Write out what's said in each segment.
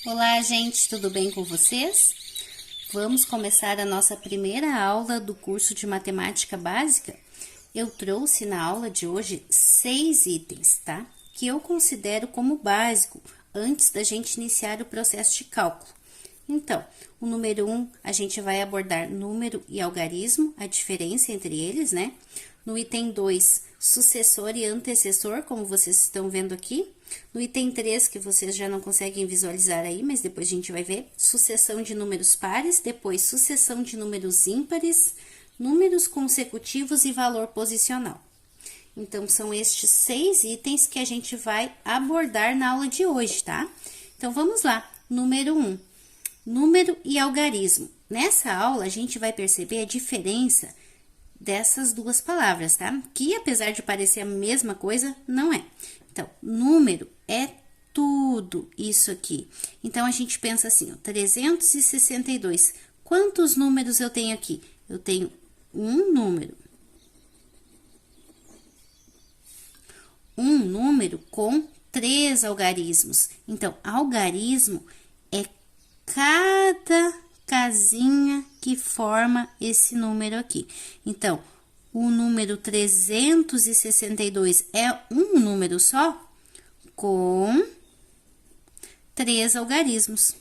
Olá, gente, tudo bem com vocês? Vamos começar a nossa primeira aula do curso de Matemática Básica. Eu trouxe na aula de hoje 6 itens, tá? Que eu considero como básico antes da gente iniciar o processo de cálculo. Então, o número 1, a gente vai abordar número e algarismo, a diferença entre eles, né? No item 2, sucessor e antecessor, como vocês estão vendo aqui. No item 3, que vocês já não conseguem visualizar aí, mas depois a gente vai ver, sucessão de números pares, depois sucessão de números ímpares, números consecutivos e valor posicional. Então, são estes 6 itens que a gente vai abordar na aula de hoje, tá? Então, vamos lá. Número 1, número e algarismo. Nessa aula, a gente vai perceber a diferença dessas duas palavras, tá? Que apesar de parecer a mesma coisa, não é. Então, número é tudo isso aqui. Então, a gente pensa assim, ó, 362. Quantos números eu tenho aqui? Eu tenho um número. Um número com 3 algarismos. Então, algarismo é cada casinha que forma esse número aqui. Então, o número 362 é um número só com 3 algarismos.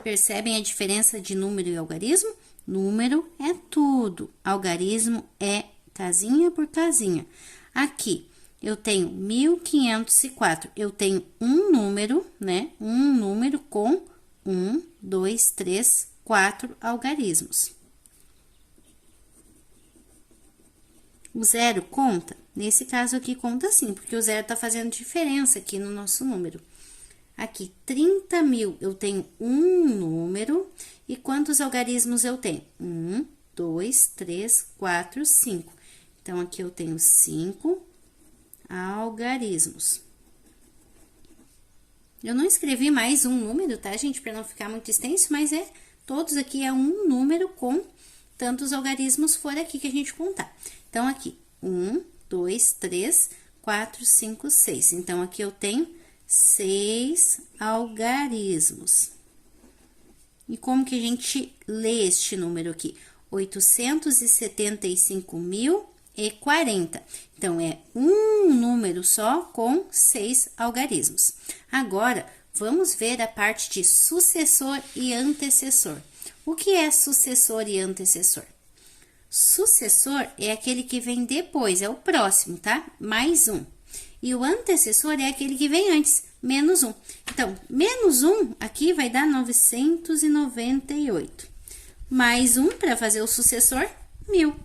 Percebem a diferença de número e algarismo? Número é tudo, algarismo é casinha por casinha. Aqui, eu tenho 1504, eu tenho um número, né? Um número com 1, 2, 3, 4 algarismos. O zero conta? Nesse caso aqui conta sim, porque o zero tá fazendo diferença aqui no nosso número. Aqui, 30.000, eu tenho um número. E quantos algarismos eu tenho? 1, 2, 3, 4, 5. Então, aqui eu tenho 5 algarismos. Eu não escrevi mais um número, tá, gente? Para não ficar muito extenso, mas todos aqui é um número com tantos algarismos for aqui que a gente contar. Então, aqui, 1, 2, 3, 4, 5, 6. Então, aqui eu tenho 6 algarismos. E como que a gente lê este número aqui? 875.040. Então, é um número só com 6 algarismos. Agora, vamos ver a parte de sucessor e antecessor. O que é sucessor e antecessor? Sucessor é aquele que vem depois, é o próximo, tá? Mais um. E o antecessor é aquele que vem antes, menos um. Então, menos um aqui vai dar 998. Mais um para fazer o sucessor, 1000.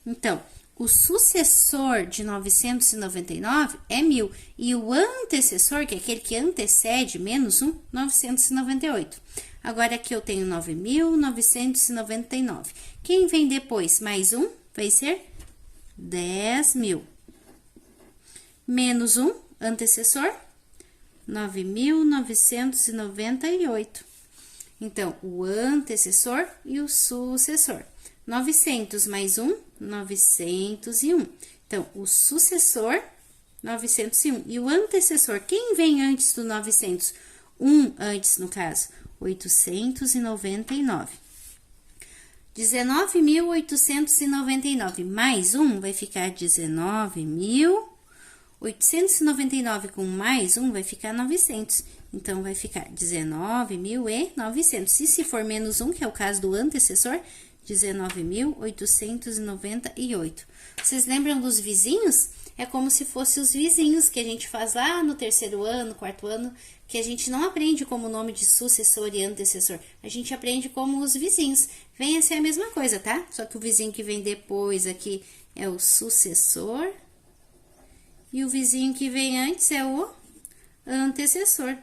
Então, o sucessor de 999 é 1000. E o antecessor, que é aquele que antecede menos um, 998. Agora, aqui eu tenho 9.999. Quem vem depois, mais um, vai ser 10.000. Menos um, antecessor, 9.998. Então, o antecessor e o sucessor. 900 mais um, 901. Então, o sucessor, 901. E o antecessor, quem vem antes do 900? Um antes, no caso, 899. 19.899 mais um vai ficar 19.899 com mais um vai ficar 900. Então, vai ficar 19.900. E se for menos um, que é o caso do antecessor, 19.898. Vocês lembram dos vizinhos? É como se fossem os vizinhos que a gente faz lá no terceiro ano, quarto ano, que a gente não aprende como o nome de sucessor e antecessor. A gente aprende como os vizinhos. Vem a ser a mesma coisa, tá? Só que o vizinho que vem depois aqui é o sucessor. E o vizinho que vem antes é o antecessor.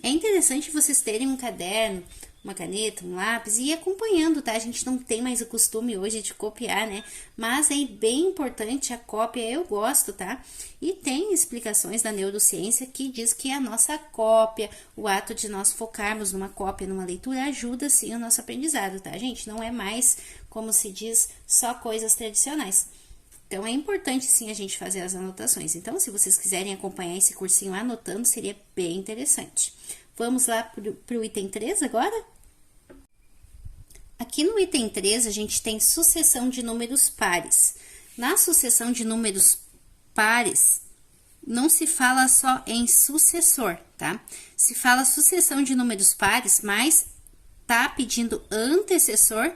É interessante vocês terem um caderno, uma caneta, um lápis e ir acompanhando, tá? A gente não tem mais o costume hoje de copiar, né? Mas é bem importante a cópia, eu gosto, tá? E tem explicações da neurociência que diz que a nossa cópia, o ato de nós focarmos numa cópia, numa leitura, ajuda sim o nosso aprendizado, tá, gente? Não é mais como se diz, só coisas tradicionais. Então, é importante, sim, a gente fazer as anotações. Então, se vocês quiserem acompanhar esse cursinho anotando, seria bem interessante. Vamos lá para o item 3 agora? Aqui no item 3, a gente tem sucessão de números pares. Na sucessão de números pares, não se fala só em sucessor, tá? Se fala sucessão de números pares, mas tá pedindo antecessor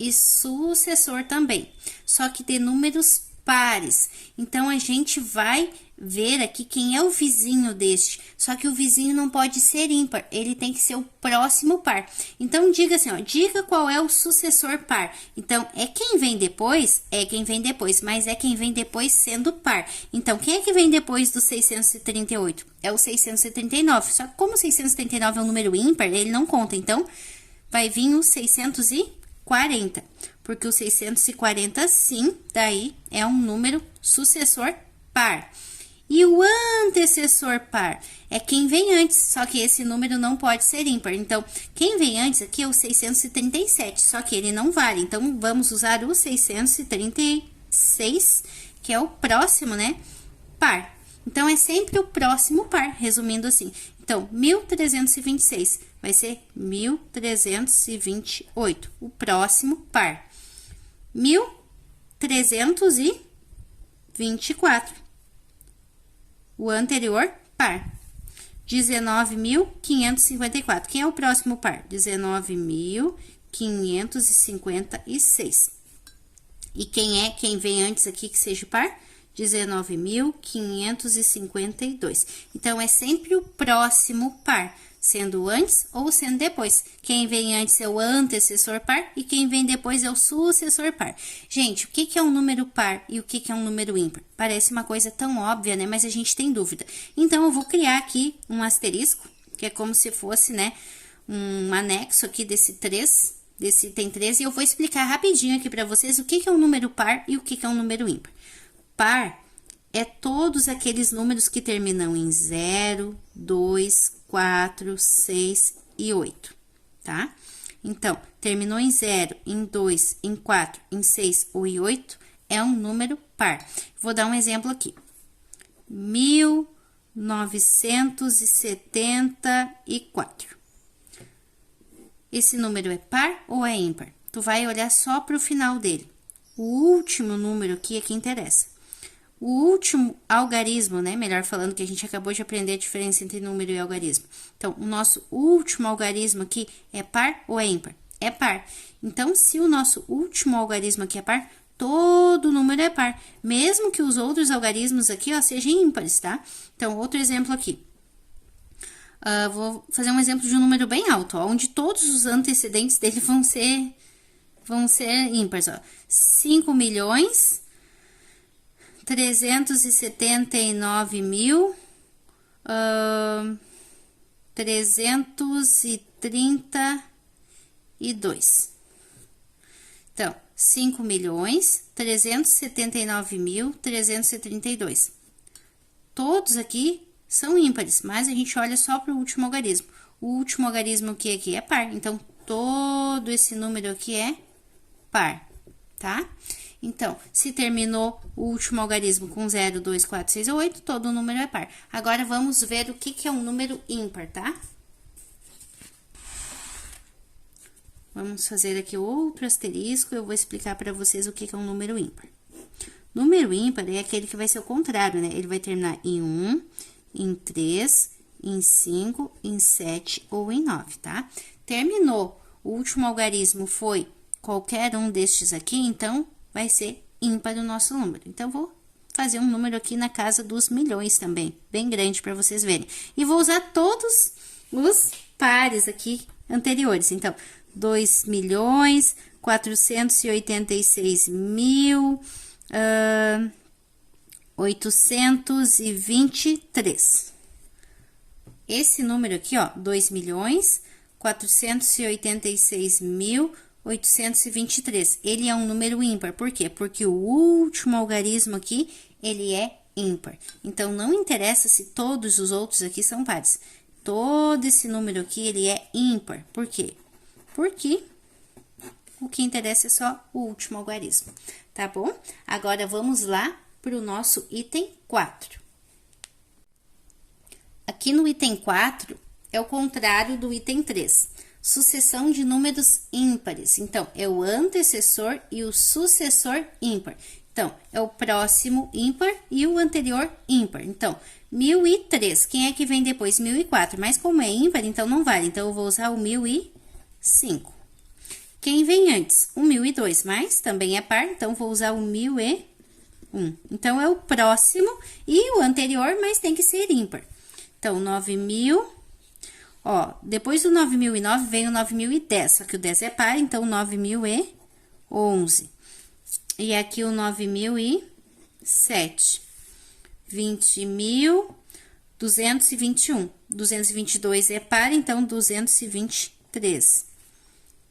e sucessor também, só que de números pares. Então, a gente vai ver aqui quem é o vizinho deste, só que o vizinho não pode ser ímpar, ele tem que ser o próximo par. Então, diga assim, ó, diga qual é o sucessor par. Então, é quem vem depois, mas é quem vem depois sendo par. Então, quem é que vem depois do 638? É o 639, só que como 639 é um número ímpar, ele não conta, então, vai vir o 640, porque o 640, sim, daí é um número sucessor par. E o antecessor par é quem vem antes, só que esse número não pode ser ímpar. Então, quem vem antes aqui é o 637, só que ele não vale. Então, vamos usar o 636, que é o próximo, né, par. Então, é sempre o próximo par, resumindo assim. Então, 1326 vai ser 1328, o próximo par. 1324. O anterior par. 19.554. Quem é o próximo par? 19.556. E quem vem antes aqui que seja par? 19.552. Então, é sempre o próximo par, sendo antes ou sendo depois. Quem vem antes é o antecessor par e quem vem depois é o sucessor par. Gente, o que é um número par e o que é um número ímpar? Parece uma coisa tão óbvia, né? Mas a gente tem dúvida. Então, eu vou criar aqui um asterisco, que é como se fosse, né, um anexo aqui desse item 3, e eu vou explicar rapidinho aqui para vocês o que é um número par e o que é um número ímpar. Par é todos aqueles números que terminam em 0, 2, 4, 6 e 8, tá? Então, terminou em 0, em 2, em 4, em 6 ou em 8, é um número par. Vou dar um exemplo aqui. 1974. Esse número é par ou é ímpar? Tu vai olhar só para o final dele. O último número aqui é que interessa. O último algarismo, né? Melhor falando, que a gente acabou de aprender a diferença entre número e algarismo. Então, o nosso último algarismo aqui é par ou é ímpar? É par. Então, se o nosso último algarismo aqui é par, todo número é par. Mesmo que os outros algarismos aqui, ó, sejam ímpares, tá? Então, outro exemplo aqui. Vou fazer um exemplo de um número bem alto, ó, onde todos os antecedentes dele vão ser ímpares, ó. 5.379.332. Então, 5.379.332. Todos aqui são ímpares, mas a gente olha só para o último algarismo. O último algarismo que aqui é par, então, todo esse número aqui é par, tá? Então, se terminou o último algarismo com 0, 2, 4, 6 ou 8, todo número é par. Agora, vamos ver o que é um número ímpar, tá? Vamos fazer aqui outro asterisco, eu vou explicar para vocês o que é um número ímpar. Número ímpar é aquele que vai ser o contrário, né? Ele vai terminar em 1, em 3, em 5, em 7 ou em 9, tá? Terminou, o último algarismo foi qualquer um destes aqui, então, vai ser ímpar o nosso número. Então, vou fazer um número aqui na casa dos milhões também, bem grande para vocês verem. E vou usar todos os pares aqui anteriores. Então, 2.486.823. Esse número aqui, ó, 2.486.823. Ele é um número ímpar. Por quê? Porque o último algarismo aqui, ele é ímpar. Então, não interessa se todos os outros aqui são pares. Todo esse número aqui, ele é ímpar. Por quê? Porque o que interessa é só o último algarismo, tá bom? Agora, vamos lá para o nosso item 4. Aqui no item 4, é o contrário do item 3. Sucessão de números ímpares. Então, é o antecessor e o sucessor ímpar. Então, é o próximo ímpar e o anterior ímpar. Então, 1003. Quem é que vem depois? 1004. Mas como é ímpar, então não vale. Então, eu vou usar o 1005. Quem vem antes? O 1002. Mas também é par, então vou usar o 1001. Então, é o próximo e o anterior, mas tem que ser ímpar. Então, 9000. Ó, depois do 9009 vem o 9010, só que o 10 é par, então 9011. E aqui o 9007. 20.221. 222 é par, então 223.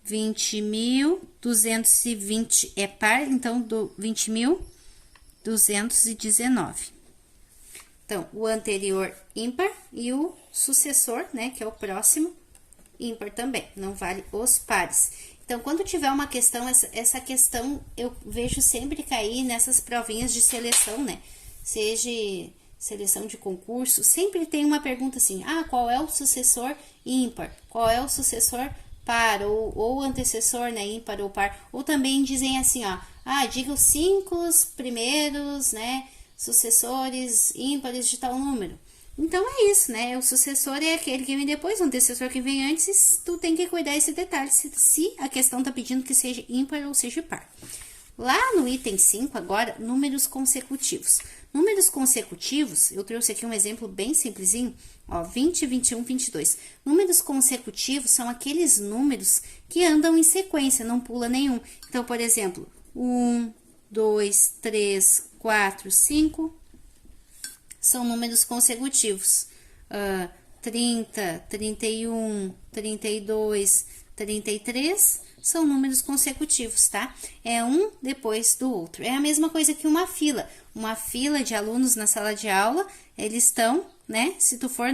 20.220 é par, então 20.219. Então, o anterior ímpar e o sucessor, né, que é o próximo, ímpar também, não vale os pares. Então, quando tiver uma questão, essa questão eu vejo sempre cair nessas provinhas de seleção, né, seja seleção de concurso, sempre tem uma pergunta assim, qual é o sucessor ímpar? Qual é o sucessor par? Ou antecessor, né, ímpar ou par? Ou também dizem assim, diga os 5 primeiros, né, sucessores ímpares de tal número. Então, é isso, né? O sucessor é aquele que vem depois, o antecessor que vem antes, tu tem que cuidar desse detalhe, se a questão tá pedindo que seja ímpar ou seja par. Lá no item 5, agora, números consecutivos. Números consecutivos, eu trouxe aqui um exemplo bem simplesinho, 20, 21, 22. Números consecutivos são aqueles números que andam em sequência, não pula nenhum. Então, por exemplo, 1, 2, 3, 4, 5 são números consecutivos. 30, 31, 32, 33 são números consecutivos, tá? É um depois do outro. É a mesma coisa que uma fila. Uma fila de alunos na sala de aula, eles estão, né? Se tu for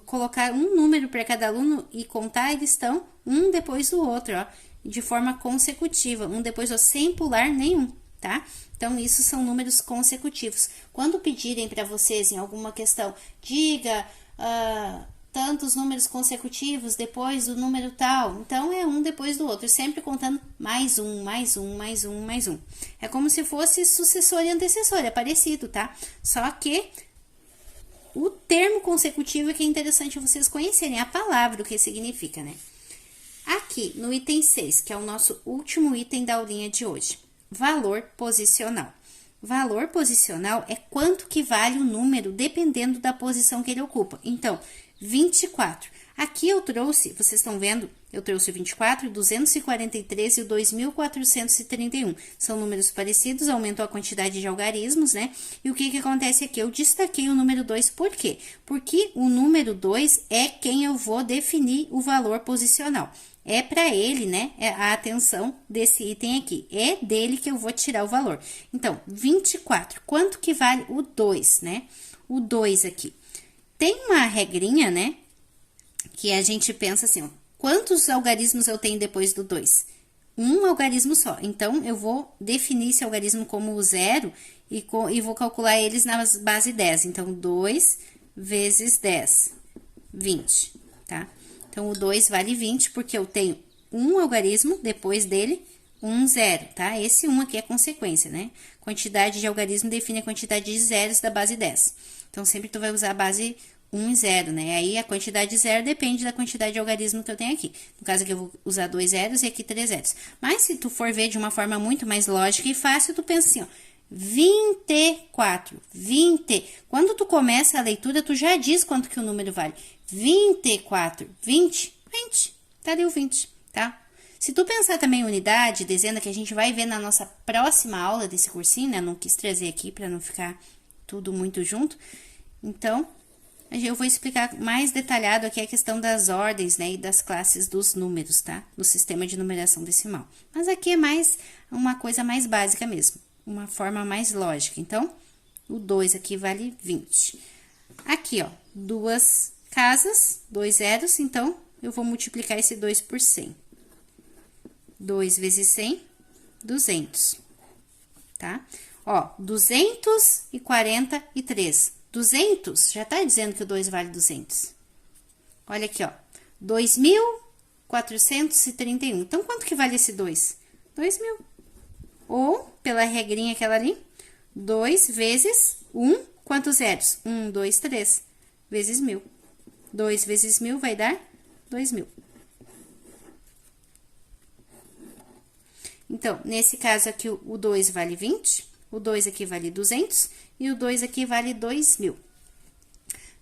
colocar um número para cada aluno e contar, eles estão um depois do outro, ó, de forma consecutiva, um depois do outro, sem pular nenhum, tá? Então, isso são números consecutivos. Quando pedirem para vocês em alguma questão, diga tantos números consecutivos depois do número tal, então é um depois do outro, sempre contando mais um, mais um, mais um, mais um. É como se fosse sucessor e antecessor, é parecido, tá? Só que o termo consecutivo é que é interessante vocês conhecerem, a palavra, o que significa, né? Aqui, no item 6, que é o nosso último item da aulinha de hoje. Valor posicional. Valor posicional é quanto que vale o número dependendo da posição que ele ocupa. Então, 24. Aqui eu trouxe, vocês estão vendo, eu trouxe o 24, o 243 e o 2431. São números parecidos, aumentou a quantidade de algarismos, né? E o que acontece aqui? Eu destaquei o número 2, por quê? Porque o número 2 é quem eu vou definir o valor posicional. É para ele, né, a atenção desse item aqui. É dele que eu vou tirar o valor. Então, 24. Quanto que vale o 2, né? O 2 aqui. Tem uma regrinha, né, que a gente pensa assim, ó, quantos algarismos eu tenho depois do 2? Um algarismo só. Então, eu vou definir esse algarismo como 0 e vou calcular eles na base 10. Então, 2 vezes 10, 20, tá? Então, o 2 vale 20, porque eu tenho um algarismo, depois dele, um zero, tá? Esse 1 aqui é consequência, né? Quantidade de algarismo define a quantidade de zeros da base 10. Então, sempre tu vai usar a base 1 e 0, né? Aí, a quantidade de zero depende da quantidade de algarismo que eu tenho aqui. No caso aqui, eu vou usar 2 zeros e aqui 3 zeros. Mas, se tu for ver de uma forma muito mais lógica e fácil, tu pensa assim, ó. 24, 20. Quando tu começa a leitura, tu já diz quanto que o número vale. 24, 20, 20. Tá ali o 20, tá? Se tu pensar também em unidade, dezena, que a gente vai ver na nossa próxima aula desse cursinho, né? Não quis trazer aqui para não ficar tudo muito junto. Então, eu vou explicar mais detalhado aqui a questão das ordens, né? E das classes dos números, tá? No sistema de numeração decimal. Mas aqui é mais uma coisa mais básica mesmo. Uma forma mais lógica. Então, o 2 aqui vale 20. Aqui, ó, duas casas, 2 zeros, então, eu vou multiplicar esse 2 por 100. 2 vezes 100, 200, tá? Ó, 243. 200, já tá dizendo que o 2 vale 200. Olha aqui, ó. 2.431. Então, quanto que vale esse 2? 2.000. Ou, pela regrinha aquela ali, 2 vezes 1, quantos zeros? 1, 2, 3, vezes 1.000. 2 vezes 1.000 vai dar 2.000. Então, nesse caso aqui, o 2 vale 20, o 2 aqui vale 200 e o 2 aqui vale 2.000.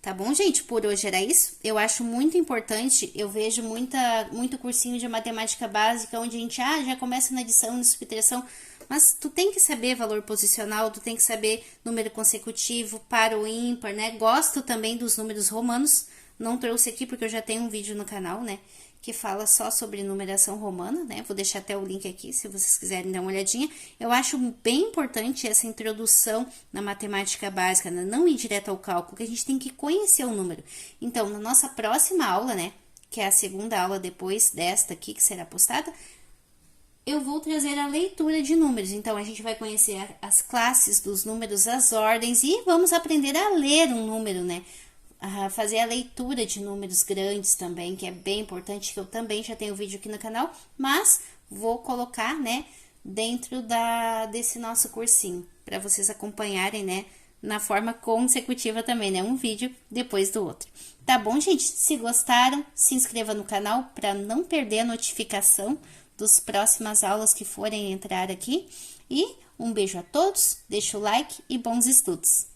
Tá bom, gente? Por hoje era isso. Eu acho muito importante, eu vejo muito cursinho de matemática básica, onde a gente já começa na adição, na subtração, mas tu tem que saber valor posicional, tu tem que saber número consecutivo, par ou ímpar, né? Gosto também dos números romanos, não trouxe aqui porque eu já tenho um vídeo no canal, né? Que fala só sobre numeração romana, né? Vou deixar até o link aqui, se vocês quiserem dar uma olhadinha. Eu acho bem importante essa introdução na matemática básica, né? Não ir direto ao cálculo, que a gente tem que conhecer o número. Então, na nossa próxima aula, né? Que é a segunda aula depois desta aqui, que será postada, eu vou trazer a leitura de números. Então, a gente vai conhecer as classes dos números, as ordens, e vamos aprender a ler um número, né? A fazer a leitura de números grandes também, que é bem importante, que eu também já tenho vídeo aqui no canal, mas vou colocar, né, dentro desse nosso cursinho, para vocês acompanharem, né, na forma consecutiva também, né, um vídeo depois do outro. Tá bom, gente? Se gostaram, se inscreva no canal para não perder a notificação das próximas aulas que forem entrar aqui. E um beijo a todos, deixa o like e bons estudos!